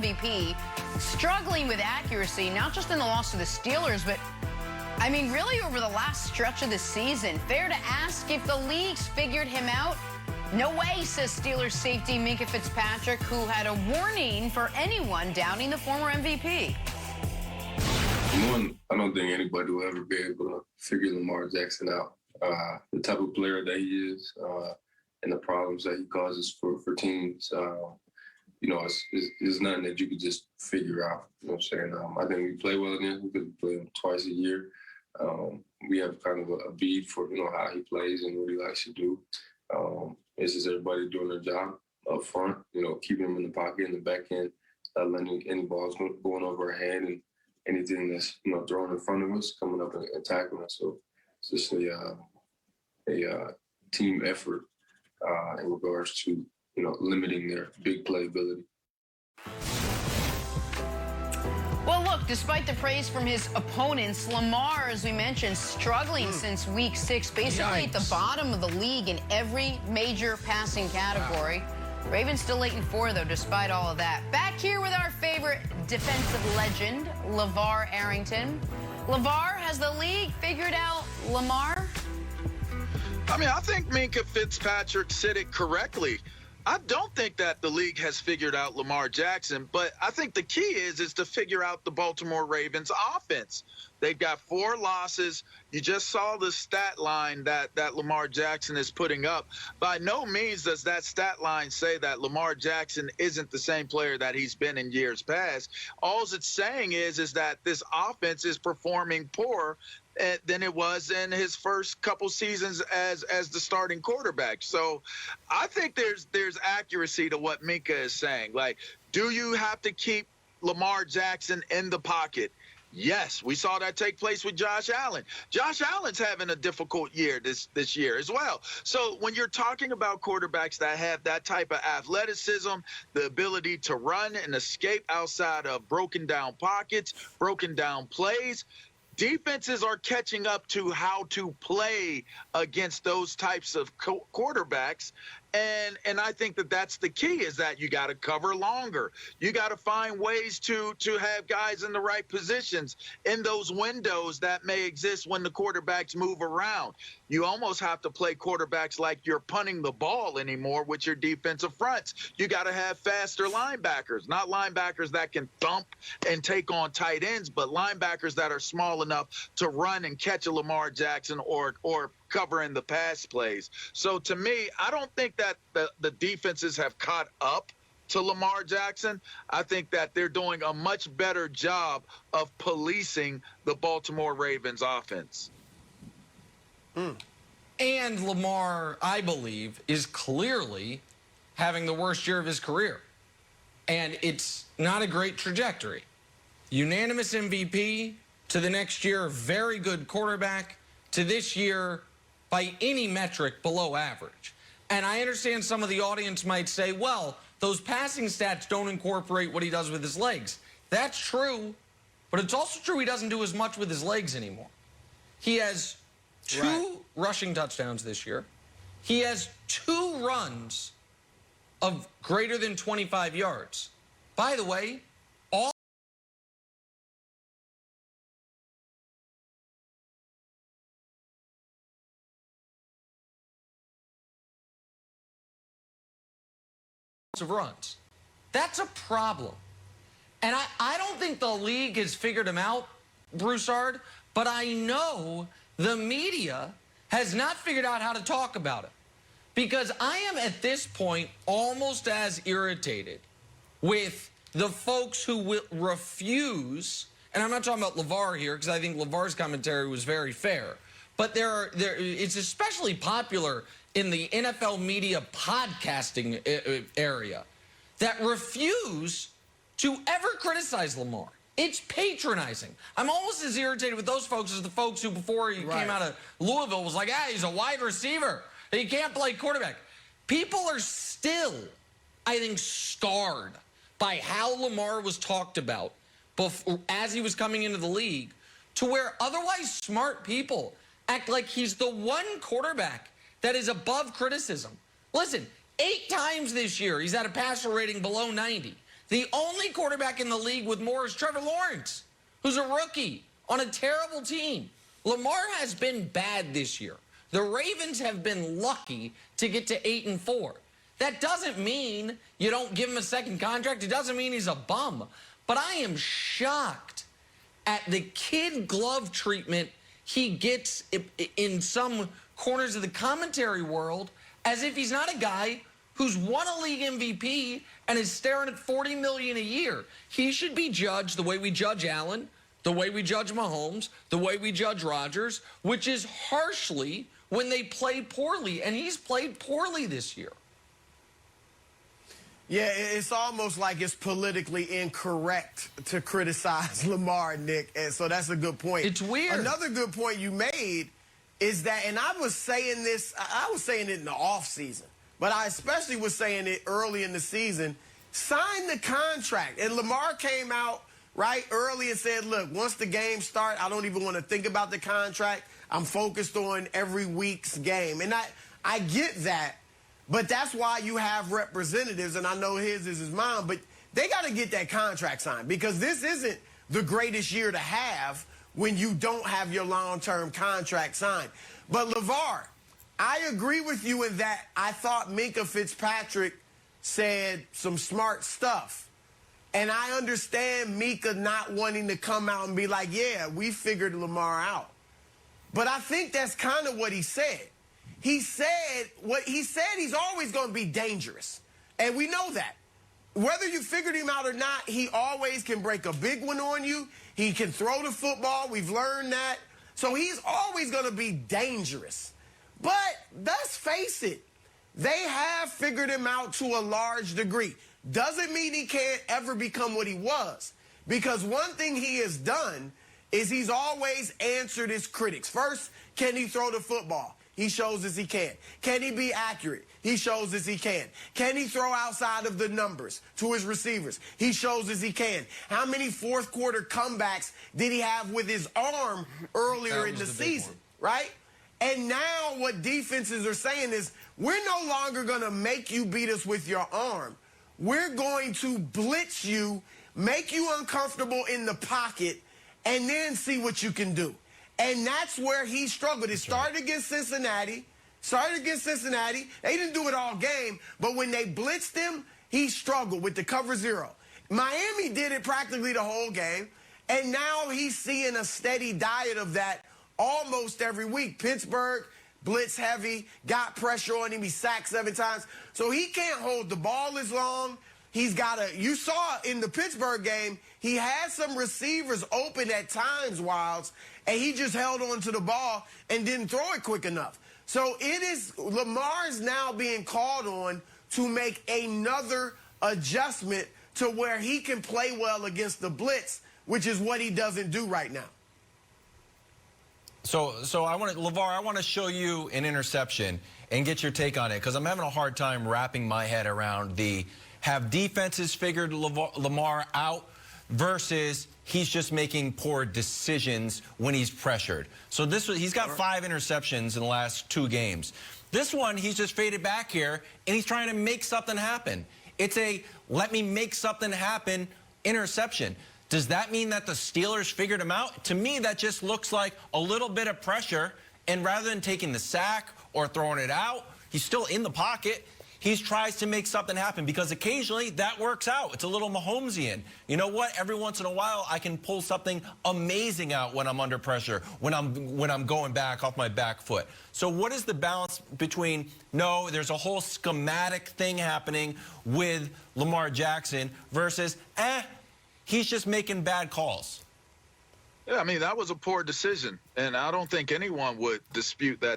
MVP, struggling with accuracy, not just in the loss to the Steelers, but I mean, really over the last stretch of the season. Fair to ask if the league's figured him out? No way, says Steelers safety Minkah Fitzpatrick, who had a warning for anyone doubting the former MVP. One, I don't think anybody will ever be able to figure Lamar Jackson out. The type of player that he is and the problems that he causes for teams, it's nothing that you could just figure out. You know what I'm saying? I think we play well against him because we play him twice a year. We have kind of a beat for, how he plays and what he likes to do. It's just everybody doing their job up front, keeping him in the pocket, in the back end, not letting any balls going over our head and anything that's, thrown in front of us, coming up and tackling us. So it's just a team effort in regards to, limiting their big playability. Well, look, despite the praise from his opponents, Lamar, as we mentioned, struggling since week 6, basically at the bottom of the league in every major passing category. Wow. Ravens still 8-4, though, despite all of that. Back here with our favorite defensive legend, LeVar Arrington. LeVar, has the league figured out Lamar? I mean, I think Minkah Fitzpatrick said it correctly. I don't think that the league has figured out Lamar Jackson, but I think the key is to figure out the Baltimore Ravens offense. They've got 4 losses. You just saw the stat line that Lamar Jackson is putting up. By no means does that stat line say that Lamar Jackson isn't the same player that he's been in years past. All it's saying is that this offense is performing poor than it was in his first couple seasons as the starting quarterback. So I think there's accuracy to what Minkah is saying. Like, do you have to keep Lamar Jackson in the pocket? Yes, we saw that take place with Josh Allen. Josh Allen's having a difficult year this year as well. So when you're talking about quarterbacks that have that type of athleticism, the ability to run and escape outside of broken down pockets, broken down plays, defenses are catching up to how to play against those types of quarterbacks. And I think that's the key, is that you got to cover longer. You got to find ways to have guys in the right positions in those windows that may exist when the quarterbacks move around. You almost have to play quarterbacks like you're punting the ball anymore with your defensive fronts. You got to have faster linebackers, not linebackers that can thump and take on tight ends, but linebackers that are small enough to run and catch a Lamar Jackson or covering the pass plays. So to me, I don't think that the defenses have caught up to Lamar Jackson. I think that they're doing a much better job of policing the Baltimore Ravens offense. And Lamar, I believe, is clearly having the worst year of his career. And it's not a great trajectory. Unanimous MVP, to the next year, very good quarterback, to this year, by any metric, below average. And I understand some of the audience might say, well, those passing stats don't incorporate what he does with his legs. That's true, but it's also true he doesn't do as much with his legs anymore. He has 2 rushing touchdowns this year. He has 2 runs of greater than 25 yards. By the way, all of runs. That's a problem. And I don't think the league has figured him out, Broussard, but I know the media has not figured out how to talk about it. Because I am at this point almost as irritated with the folks who will refuse, and I'm not talking about LeVar here because I think LeVar's commentary was very fair, but it's especially popular in the NFL media podcasting area that refuse to ever criticize Lamar. It's patronizing. I'm almost as irritated with those folks as the folks who, before he came out of Louisville, was like, he's a wide receiver. He can't play quarterback. People are still, I think, scarred by how Lamar was talked about before, as he was coming into the league, to where otherwise smart people act like he's the one quarterback that is above criticism. Listen, 8 times this year he's had a passer rating below 90. The only quarterback in the league with more is Trevor Lawrence, who's a rookie on a terrible team. Lamar has been bad this year. The Ravens have been lucky to get to 8-4. That doesn't mean you don't give him a second contract. It doesn't mean he's a bum. But I am shocked at the kid glove treatment he gets in some corners of the commentary world, as if he's not a guy who's won a league MVP and is staring at $40 million a year. He should be judged the way we judge Allen, the way we judge Mahomes, the way we judge Rodgers, which is harshly when they play poorly, and he's played poorly this year. Yeah, it's almost like it's politically incorrect to criticize Lamar, Nick, and so that's a good point. It's weird. Another good point you made is that, and I was saying it in the offseason, but I especially was saying it early in the season, sign the contract. And Lamar came out right early and said, look, once the game starts, I don't even want to think about the contract. I'm focused on every week's game. And I get that. But that's why you have representatives, and I know his is his mom, but they got to get that contract signed, because this isn't the greatest year to have when you don't have your long-term contract signed. But, LeVar, I agree with you in that I thought Minkah Fitzpatrick said some smart stuff. And I understand Mika not wanting to come out and be like, yeah, we figured Lamar out. But I think that's kind of what he said. He said he's always going to be dangerous. And we know that. Whether you figured him out or not, he always can break a big one on you. He can throw the football. We've learned that. So he's always going to be dangerous. But let's face it, they have figured him out to a large degree. Doesn't mean he can't ever become what he was. Because one thing he has done is he's always answered his critics. First, can he throw the football? He shows us he can. Can he be accurate? He shows us he can. Can he throw outside of the numbers to his receivers? He shows us he can. How many fourth quarter comebacks did he have with his arm earlier in the season, right? And now what defenses are saying is, we're no longer going to make you beat us with your arm. We're going to blitz you, make you uncomfortable in the pocket, and then see what you can do. And that's where he struggled. It started against Cincinnati. They didn't do it all game, but when they blitzed him, he struggled with the cover zero. Miami did it practically the whole game, and now he's seeing a steady diet of that almost every week. Pittsburgh, blitz heavy, got pressure on him. He sacked 7 times. So he can't hold the ball as long. You saw in the Pittsburgh game, he had some receivers open at times, Wilds, and he just held on to the ball and didn't throw it quick enough. So Lamar's now being called on to make another adjustment to where he can play well against the blitz, which is what he doesn't do right now. So LeVar, I want to show you an interception and get your take on it, because I'm having a hard time wrapping my head around have defenses figured Lamar out versus he's just making poor decisions when he's pressured. So he's got 5 interceptions in the last 2 games. This one, he's just faded back here, and he's trying to make something happen. It's a let me make something happen interception. Does that mean that the Steelers figured him out? To me, that just looks like a little bit of pressure, and rather than taking the sack or throwing it out, he's still in the pocket. He tries to make something happen, because occasionally that works out. It's a little Mahomesian. You know what? Every once in a while, I can pull something amazing out when I'm under pressure, when I'm going back off my back foot. So what is the balance between, no, there's a whole schematic thing happening with Lamar Jackson versus, he's just making bad calls? Yeah, I mean, that was a poor decision, and I don't think anyone would dispute that.